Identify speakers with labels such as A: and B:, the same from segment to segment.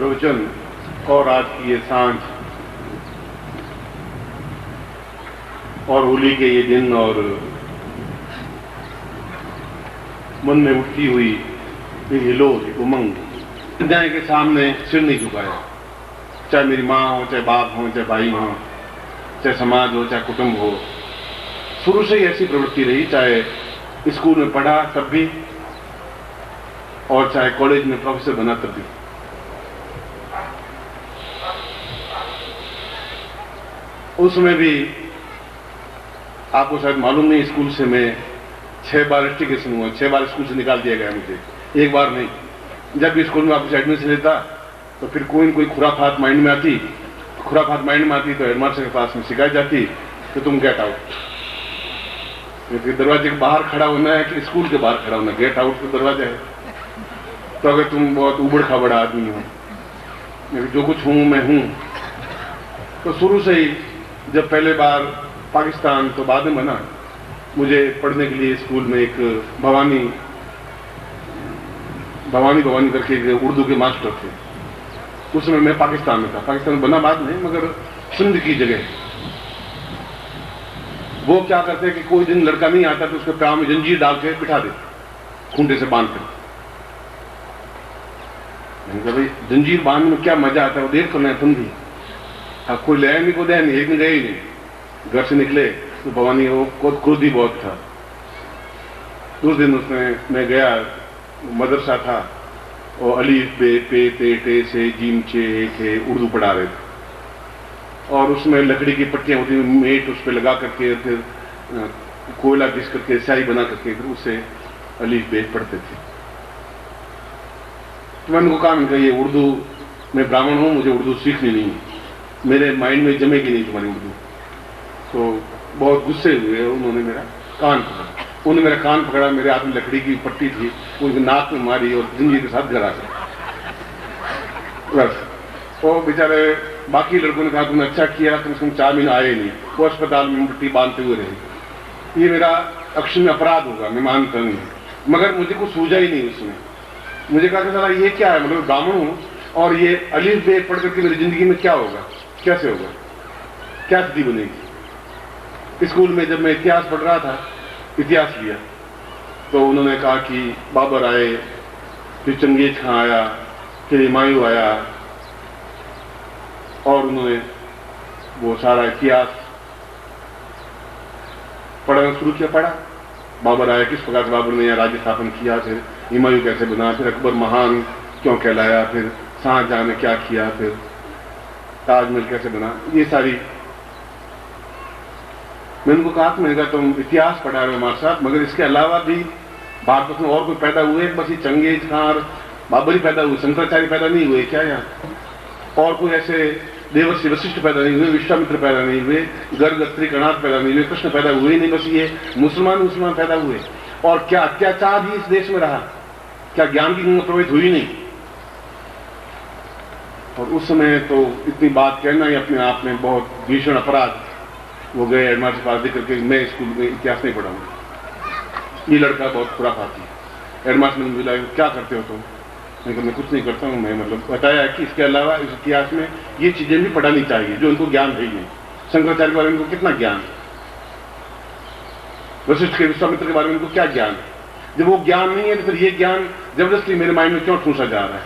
A: प्रवचन और आज की ये सांझ और होली के ये दिन और मन में उठती हुई एक हिलोर, एक उमंग, अन्याय के सामने सिर नहीं झुकाया। चाहे मेरी माँ हो, चाहे बाप हो, चाहे भाई हो, चाहे समाज हो, चाहे कुटुंब हो, शुरू से ही ऐसी प्रवृत्ति रही। चाहे स्कूल में पढ़ा तब भी और चाहे कॉलेज में प्रोफेसर बना तब भी। उस समय भी आपको शायद मालूम नहीं, स्कूल से मैं 6 बार रेस्टिकेशन हुआ, 6 बार स्कूल से निकाल दिया गया मुझे, एक बार नहीं। जब भी स्कूल में आपको एडमिशन लेता तो फिर कोई न कोई खुराफात माइंड में आती, तो हेडमास्टर के पास में शिकायत जाती कि तुम गेट आउट। दरवाजे के बाहर खड़ा होना है कि स्कूल के बाहर खड़ा होना, गेट आउट तो दरवाजा है। तो अगर तुम बहुत उबड़ खाबड़ आदमी हो, जो कुछ हूं मैं हूं, तो शुरू से ही जब पहले बार पाकिस्तान तो बाद में बना, मुझे पढ़ने के लिए स्कूल में एक भवानी करके एक उर्दू के मास्टर थे। उस समय मैं पाकिस्तान में था, पाकिस्तान में बना बाद में, मगर सिंध की जगह। वो क्या करते कि कोई दिन लड़का नहीं आता तो उसके पैर में जंजीर डाल के बिठा देते, खूंटे से बांध कर। मैंने कहा भाई जंजीर बांधने में क्या मजा आता है, वो देख तो नहीं तुम भी। अब कोई ले नहीं, को दे नहीं, एक दिन गए ही नहीं। घर से निकले तो भवानी वो क्रोधी बहुत था। उस दिन उसमें मैं गया, मदरसा था और अलीफ बे पे ते टे से जीम चे थे उर्दू पढ़ा रहे थे। और उसमें लकड़ी की पट्टियां होती, मेट उस पर लगा करके फिर कोयला घिस करके स्याही बना करके फिर उससे अलीफ बे पढ़ते थे। तो मैंने उनको कहा, मैंने कहा ये उर्दू, मैं ब्राह्मण हूं, मुझे उर्दू सीखनी नहीं है, मेरे माइंड में जमेगी नहीं तुम्हारी उर्दू। तो बहुत गुस्से हुए, उन्होंने मेरा कान पकड़ा। उन्होंने मेरा कान पकड़ा, मेरे हाथ में लकड़ी की पट्टी थी, उनकी नाक में मारी और जंजीर के साथ घर आ गए। बस वो बेचारे बाकी लड़कों ने कहा तुमने अच्छा किया, तुम 4 महीने आए नहीं, वो अस्पताल में पट्टी बांधते हुए रहे। ये मेरा अक्षम्य अपराध होगा, मैं मानता नहीं, मगर मुझे कुछ सूझा ही नहीं उसमें। मुझे कहा कि साला ये क्या है, मतलब ब्राह्मण हूं और ये अलीफ बे पढ़ करके मेरी जिंदगी में क्या होगा, कैसे होगा, क्या स्थिति बनेगी। स्कूल में जब मैं इतिहास पढ़ रहा था, इतिहास लिया, तो उन्होंने कहा कि बाबर आए, फिर चंगेज खां आया, फिर हुमायूं आया, और उन्होंने वो सारा इतिहास पढ़ना शुरू किया। पढ़ा, बाबर आया, किस प्रकार से बाबर ने यहाँ राज्य स्थापन किया, फिर हुमायूं कैसे बना, फिर अकबर महान क्यों कहलाया, फिर शाहजहां ने क्या किया, फिर ताजमहल कैसे बना, ये सारी। मैंने उनको कहा, मैंने कहा तुम इतिहास पढ़ा रहे हो हमारे साथ, मगर इसके अलावा भी भारत में और कोई पैदा हुए, बस ये चंगेज खां और बाबर ही पैदा हुए, शंकराचार्य पैदा नहीं हुए क्या यहाँ? और कोई ऐसे देवर्षि वशिष्ठ पैदा नहीं हुए, विश्वामित्र पैदा नहीं हुए, गर्ग त्रिकणाथ पैदा नहीं हुए, कृष्ण पैदा हुए ही नहीं, बस ये मुसलमान पैदा हुए। और क्या अत्याचार ही इस देश में रहा, क्या ज्ञान की गंगा प्रवाहित हुई नहीं? और उस समय तो इतनी बात कहना ही अपने आप में बहुत भीषण अपराध। वो गए हेडमास्टर के पास देकर के, मैं स्कूल में इतिहास नहीं पढ़ाऊंगा, ये लड़का बहुत खुराफाती है। हेडमास्टर ने बोला क्या करते हो तुम? मैं कुछ नहीं करता हूँ, मैं मतलब बताया कि इसके अलावा इस इतिहास में ये चीजें भी पढ़ानी चाहिए जो इनको ज्ञान है ही नहीं। शंकराचार्य के बारे में इनको कितना ज्ञान, वशिष्ठ के विश्वामित्र के बारे में इनको क्या ज्ञान? जब वो ज्ञान नहीं है तो फिर ये ज्ञान जबरदस्ती मेरे माइंड में क्यों ठूसा जा रहा है?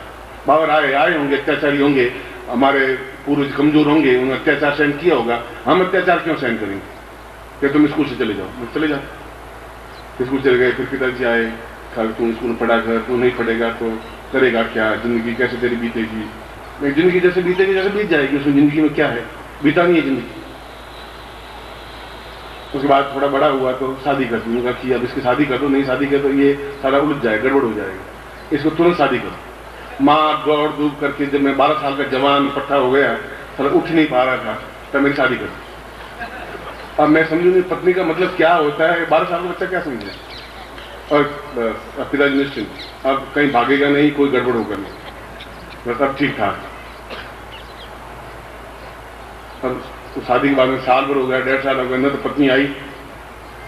A: बाबर आए होंगे, अत्याचारी होंगे, हमारे पूर्वज कमजोर होंगे, उन्होंने अत्याचार सहन किया होगा, हम अत्याचार क्यों सहन करेंगे? क्या तुम स्कूल से चले जाओ? मैं चले जाओ। स्कूल चले गए, फिर पिताजी आए, कहा तुम स्कूल में पढ़ा कर, तू नहीं पढ़ेगा तो करेगा क्या, जिंदगी कैसे तेरी बीतेगी? मैं जिंदगी जैसे बीतेगी जैसे बीत जाएगी, उसमें जिंदगी में क्या है, बीता नहीं है जिंदगी। उसके बाद थोड़ा बड़ा हुआ तो शादी कर दूंगा कि अब इसकी शादी कर दो, नहीं शादी कर दो ये सारा उलझ जाएगा, गड़बड़ हो जाएगा, इसको तुरंत शादी करो। माँ दौड़ धूप करके जब मैं 12 साल का जवान पट्टा हो गया, सारा उठ नहीं पा रहा था, तब मेरी शादी कर दी। अब मैं समझू नहीं पत्नी का मतलब क्या होता है, 12 साल का बच्चा क्या समझे? और पिताजी निश्चिंत, अब कहीं भागेगा नहीं, कोई गड़बड़ होगा नहीं, बस अब ठीक ठाक। अब तो शादी के बाद में साल भर हो गया, 1.5 साल हो गया, न तो पत्नी आई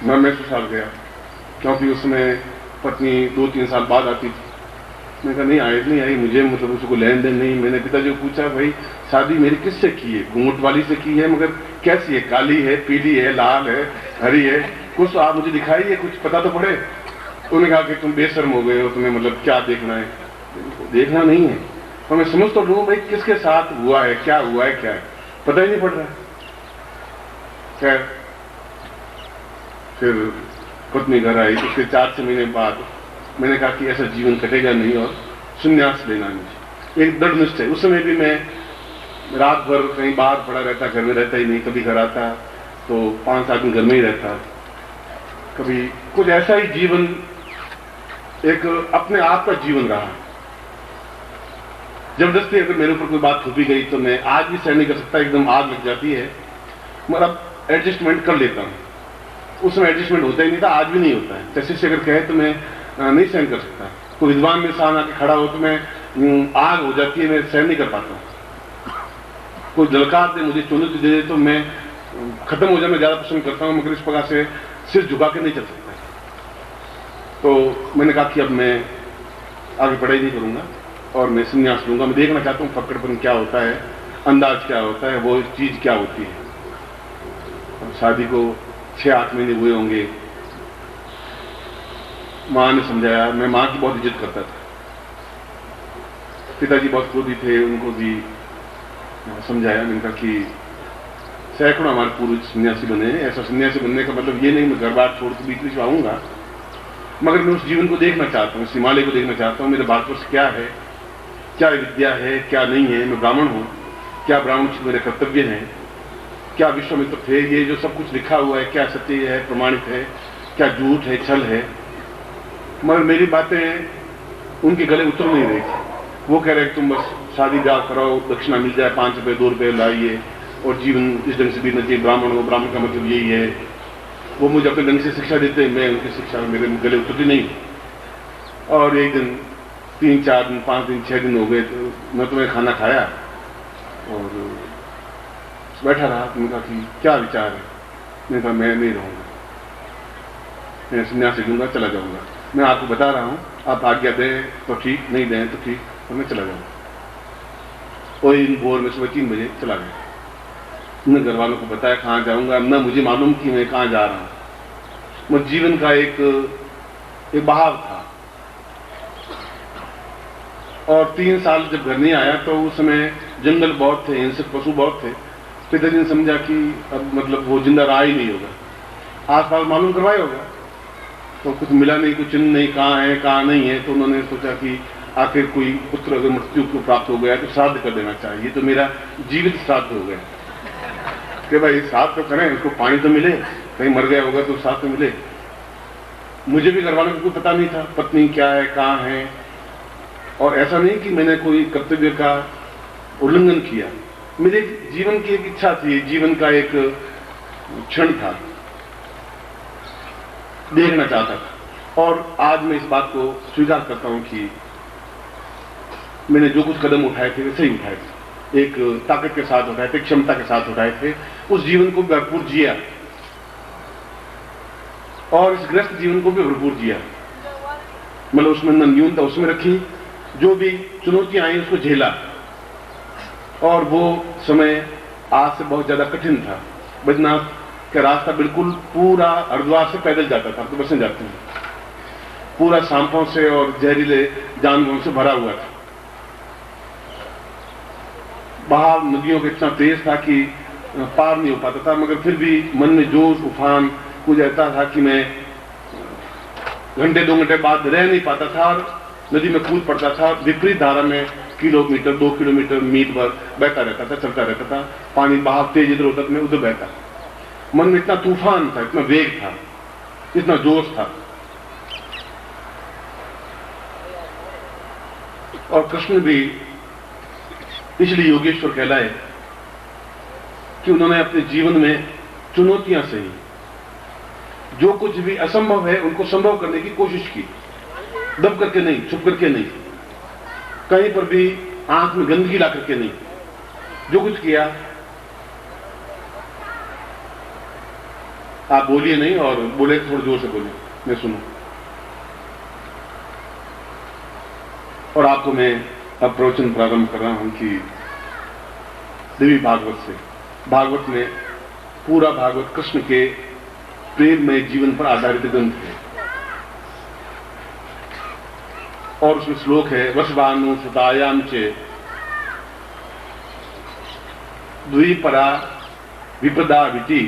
A: न मैं ससुराल गया, क्योंकि उसमें पत्नी 2-3 साल बाद आती थी। मैंने कहा नहीं आयत नहीं आई मुझे, मतलब उसको लेन देन नहीं। मैंने पिताजी को पूछा भाई शादी मेरी किससे की है? घूंघट वाली से की है, मगर कैसी है? काली है, पीली है, लाल है, हरी है, कुछ तो आप मुझे दिखाइए, कुछ पता तो पड़े। उन्होंने कहा कि तुम बेशर्म हो गए हो, तुम्हें मतलब क्या देखना है? देखना नहीं है तो मैं समझ तो लूँ भाई किसके साथ हुआ है, क्या हुआ है, क्या है, पता ही नहीं पड़ रहा है। खैर फिर पत्नी घर आई, उसके 4-6 महीने बाद मैंने कहा कि ऐसा जीवन कटेगा नहीं और संन्यास लेना मुझे, एक दृढ़ निश्चय। उस समय भी मैं रात भर कहीं बाहर पड़ा रहता, घर में रहता ही नहीं। कभी घर आता तो 5-7 दिन घर में ही रहता, कभी कुछ ऐसा ही जीवन, एक अपने आप का जीवन रहा। जबरदस्ती अगर मेरे ऊपर कोई बात थोपी गई तो मैं आज भी सहन नहीं कर सकता, एकदम आग लग जाती है, मगर अब एडजस्टमेंट कर लेता हूं। उस समय एडजस्टमेंट होता ही नहीं था, आज भी नहीं होता है। जैसे से अगर कहे तो मैं नहीं सहन कर सकता। कोई विद्वान मेरे सामने आके खड़ा हो तो मैं आग हो जाती है, मैं सहन नहीं कर पाता हूं। कोई ललकार दे, मुझे चुनौती दे तो मैं खत्म हो जाए, मैं ज्यादा पसंद करता हूं, मगर इस प्रकार से सिर झुका के नहीं चल सकता। तो मैंने कहा कि अब मैं आगे पढ़ाई नहीं करूंगा और मैं संन्यास लूंगा। मैं देखना चाहता हूं फक्कड़पन क्या होता है, अंदाज क्या होता है, वो चीज क्या होती है। शादी को 6-8 महीने हुए होंगे। माँ ने समझाया, मैं माँ की बहुत इज्जत करता था। पिताजी बहुत क्रोधी थे, उनको भी समझाया। मैंने कहा कि सैकड़ों हमारे पूर्वज सन्यासी बने हैं, ऐसा सन्यासी बनने का मतलब ये नहीं मैं घर बार छोड़ के बीच बीच आऊंगा, मगर मैं उस जीवन को देखना चाहता हूँ, उस हिमालय को देखना चाहता हूँ। मेरे भारतवर्ष क्या है, क्या विद्या है, क्या नहीं है, मैं ब्राह्मण हूँ, क्या ब्राह्मण मेरे कर्तव्य हैं, क्या विश्वामित्र थे, ये जो सब कुछ लिखा हुआ है क्या सत्य है, प्रमाणित है, क्या झूठ है, छल है। मगर मेरी बातें उनके गले उतर नहीं रही थी। वो कह रहे कि तुम बस शादी ब्याह कराओ, दक्षिणा मिल जाए, 5 रुपए 2 रुपए लाइए और जीवन इस ढंग से बीतना चाहिए। ब्राह्मण हो, ब्राह्मण का मतलब यही है। वो मुझे अपने ढंग से शिक्षा देते, मैं उनकी शिक्षा मेरे गले उतरती नहीं। और एक दिन 3-4 दिन 5 दिन 6 दिन हो गए तो मैं तुम्हें खाना खाया और बैठा रहा। मैंने कहा कि क्या विचार है? मैंने कहा मैं नहीं रहूंगा, मैं संन्यास लूंगा, चला जाऊंगा। मैं आपको बता रहा हूं, आप आज्ञा दें तो ठीक, नहीं दें तो ठीक, तो मैं चला जाऊंगा। कोई भोर में सुबह 3 बजे चला गया। न घर वालों को बताया कहाँ जाऊंगा, न मुझे मालूम कि मैं कहाँ जा रहा हूं। मुझे जीवन का एक बहाव था। और 3 साल जब घर नहीं आया तो उस समय जंगल बहुत थे, हिंसक पशु बहुत थे। पिताजी ने समझा कि अब मतलब वो जिंदा रहा ही नहीं होगा। आसपास मालूम करवाया होगा तो कुछ मिला नहीं, कुछ चिन्ह नहीं, कहाँ है कहाँ नहीं है। तो उन्होंने सोचा कि आखिर कोई पुत्र अगर मृत्यु को प्राप्त हो गया तो श्राद्ध कर देना चाहिए। तो मेरा जीवित श्राद्ध हो गया कि भाई श्राद्ध तो करें, उसको पानी तो मिले, कहीं मर गया होगा तो श्राद्ध तो मिले। मुझे भी घर वालों को पता नहीं था पत्नी क्या है, कहाँ है। और ऐसा नहीं कि मैंने कोई कर्तव्य का उल्लंघन किया, मेरे जीवन की एक इच्छा थी, जीवन का एक क्षण था, देखना चाहता था। और आज मैं इस बात को स्वीकार करता हूं कि मैंने जो कुछ कदम उठाए थे वे सही उठाए थे, एक ताकत के साथ उठाए थे, क्षमता के साथ उठाए थे। उस जीवन को भरपूर जिया और इस ग्रस्त जीवन को भी भरपूर जिया। मतलब उसमें न न्यूनता उसमें रखी, जो भी चुनौतियां आई उसको झेला। और वो समय आज से बहुत ज्यादा कठिन था। बद्रीनाथ का रास्ता बिल्कुल पूरा हरिद्वार से पैदल जाता था, तो बसें जाती हैं, पूरा सांपों से और जहरीले जानवरों से भरा हुआ था। बहाव नदियों का इतना तेज था कि पार नहीं हो पाता था, मगर फिर भी मन में जोश उफान कुछ ऐसा था कि मैं घंटे 2 घंटे बाद रह नहीं पाता था और नदी में कूद पड़ता था। विपरीत धारा में किलोमीटर 2 किलोमीटर मील भर बहता रहता था, चलता रहता था। पानी बहाव तेज इधर होता था, मैं उधर बहता। मन में इतना तूफान था, इतना वेग था, इतना जोश था। और कृष्ण भी इसलिए योगेश्वर कहलाए कि उन्होंने अपने जीवन में चुनौतियां सही, जो कुछ भी असंभव है उनको संभव करने की कोशिश की, दब करके नहीं, छुप करके नहीं, कहीं पर भी आंख में गंदगी ला करके नहीं। जो कुछ किया, आप बोलिए नहीं और बोले थोड़ा जोर से बोले, मैं सुनूं। और आपको मैं अब प्रवचन प्रारंभ कर रहा हूं कि देवी भागवत से। भागवत में पूरा भागवत कृष्ण के प्रेममय जीवन पर आधारित ग्रंथ है और उसमें श्लोक है वसवानु सुतायाम चे द्विपरा विपदा विति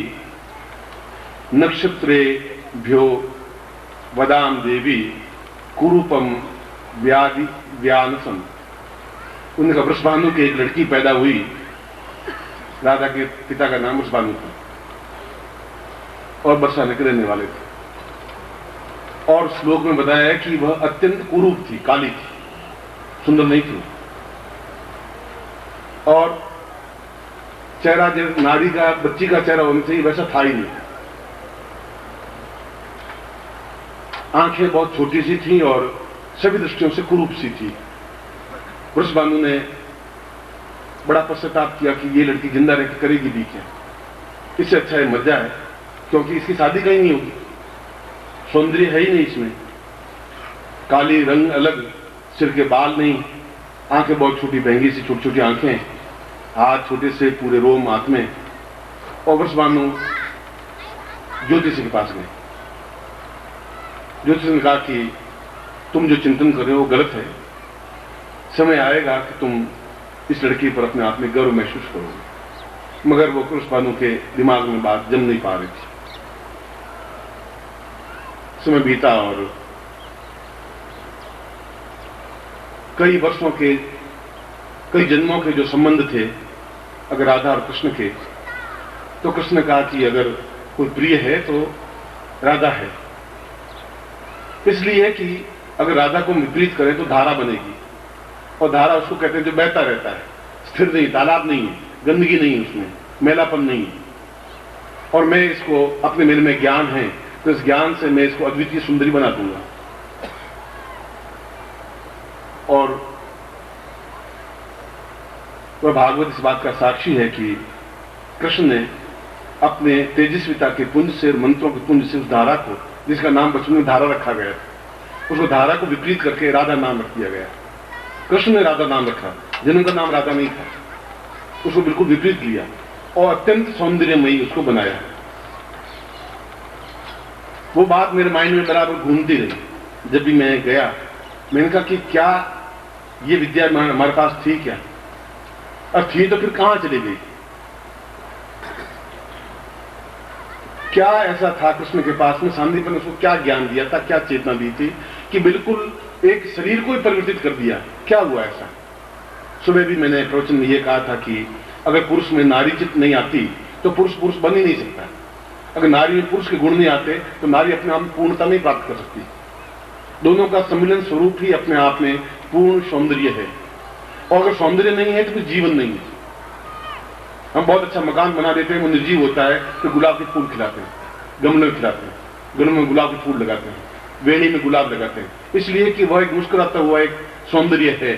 A: नक्षत्रे भ्यो वदाम देवी कुरूपम व्याधि व्यानसम। उनका वृषभानु की एक लड़की पैदा हुई। राधा के पिता का नाम वृषभानु था और बरसाने के रहने वाले थे। और श्लोक में बताया है कि वह अत्यंत कुरूप थी, काली थी, सुंदर नहीं थी। और चेहरा जब नारी का, बच्ची का चेहरा होने से ही वैसा था ही नहीं। आंखें बहुत छोटी सी थी और सभी दृष्टियों से कुरूप सी थी। वृषभानु ने बड़ा पश्चाताप किया कि ये लड़की जिंदा रह के करेगी भी क्या, इससे अच्छा है मर जाए, क्योंकि इसकी शादी कहीं नहीं होगी, सौंदर्य है ही नहीं इसमें। काली रंग अलग, सिर के बाल नहीं, आंखें बहुत छोटी, बहंगी सी छोटी छोटी आंखें, हाथ छोटे से, पूरे रोम हाथ में। और वृषभानु ज्योतिषी के पास गए। ज्योतिषी ने कहा कि तुम जो चिंतन कर रहे हो वो गलत है, समय आएगा कि तुम इस लड़की पर अपने आप में गर्व महसूस करोगे। मगर वो वृषभानु के दिमाग में बात जम नहीं पा रही थी। समय बीता और कई वर्षों के, कई जन्मों के जो संबंध थे अगर राधा और कृष्ण के, तो कृष्ण ने कहा कि अगर कोई प्रिय है तो राधा है। इसलिए कि अगर राधा को विपरीत करें तो धारा बनेगी, और धारा उसको कहते हैं जो बहता रहता है, स्थिर नहीं, तालाब नहीं है, गंदगी नहीं है उसमें, मैलापन नहीं है। और मैं इसको, अपने मेरे में ज्ञान है तो इस ज्ञान से मैं इसको अद्वितीय सुंदरी बना दूंगा। और वह भागवत इस बात का साक्षी है कि कृष्ण ने अपने तेजस्विता के पुंज से, मंत्रों के पुंज से उस धारा को, जिसका नाम बचपन में धारा रखा गया था, उसको धारा को विपरीत करके राधा नाम रख दिया गया। कृष्ण ने राधा नाम रखा, जन्म का नाम राधा नहीं था, उसको बिल्कुल विपरीत लिया और अत्यंत सौंदर्यमयी उसको बनाया। वो बात मेरे माइंड में बराबर घूमती रही। जब भी मैं गया, मैंने कहा कि क्या ये विद्या हमारे पास थी क्या, और थी तो फिर कहां चली गई? क्या ऐसा था कृष्ण के पास में, सांदीपन ने उसको क्या ज्ञान दिया था, क्या चेतना दी थी कि बिल्कुल एक शरीर को ही परिवर्तित कर दिया? क्या हुआ ऐसा? सुबह भी मैंने प्रवचन में यह कहा था कि अगर पुरुष में नारी चित्त नहीं आती तो पुरुष पुरुष बन ही नहीं सकता। अगर नारी में पुरुष के गुण नहीं आते तो नारी अपने आप में पूर्णता नहीं प्राप्त कर सकती। दोनों का सम्मिलन स्वरूप ही अपने आप में पूर्ण सौंदर्य है, और अगर सौंदर्य नहीं है तो फिर जीवन नहीं है। हम बहुत अच्छा मकान बना देते हैं, वो निर्जीव होता है, तो गुलाब के फूल खिलाते हैं, गमले में खिलाते हैं, गमले में गुलाब के फूल लगाते हैं, वेणी में गुलाब लगाते हैं, इसलिए कि वह एक मुस्कुराता हुआ एक सौंदर्य है।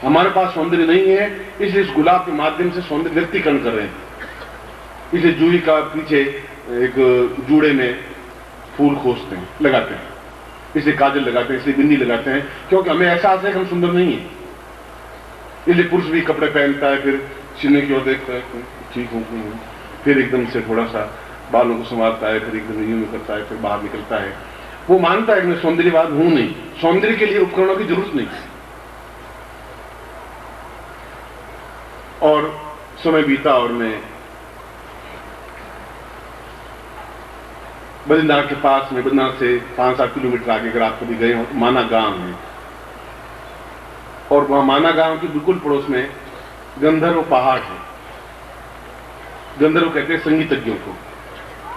A: हमारे पास सौंदर्य नहीं है, इसलिए इस गुलाब के माध्यम से सौंदर्य व्यक्तिकरण कर रहे हैं। इसलिए जूही का पीछे एक जूड़े में फूल खोजते हैं, लगाते हैं, इसलिए काजल लगाते हैं, इसलिए बिंदी लगाते हैं, क्योंकि हमें एहसास है कि हम सुंदर नहीं है। इसलिए पुरुष भी कपड़े पहनता है, फिर सीने की ओर देखता है, ठीक हूं, फिर एकदम से थोड़ा सा बालों को संवारता है, फिर एकदम यूं करता है, फिर बाहर निकलता है। वो मानता है कि मैं सौंदर्यवाद हूं नहीं, सौंदर्य के लिए उपकरणों की जरूरत नहीं। और समय बीता और मैं बद्रीनाथ के पास में, बद्रीनाथ से 5-7 किलोमीटर आगे अगर आप कभी गए हो तो माना गांव है, और वहां माना गांव के बिल्कुल पड़ोस में गंधर्व पहाड़ है। गंधर्व कहते हैं संगीतज्ञों को,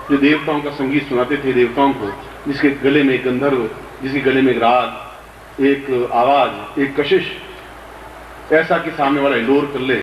A: जो देवताओं का संगीत सुनाते थे देवताओं को, जिसके गले में एक गंधर्व, जिसके गले में एक राग, एक आवाज, एक कशिश, ऐसा कि सामने वाला हिलोर कर ले।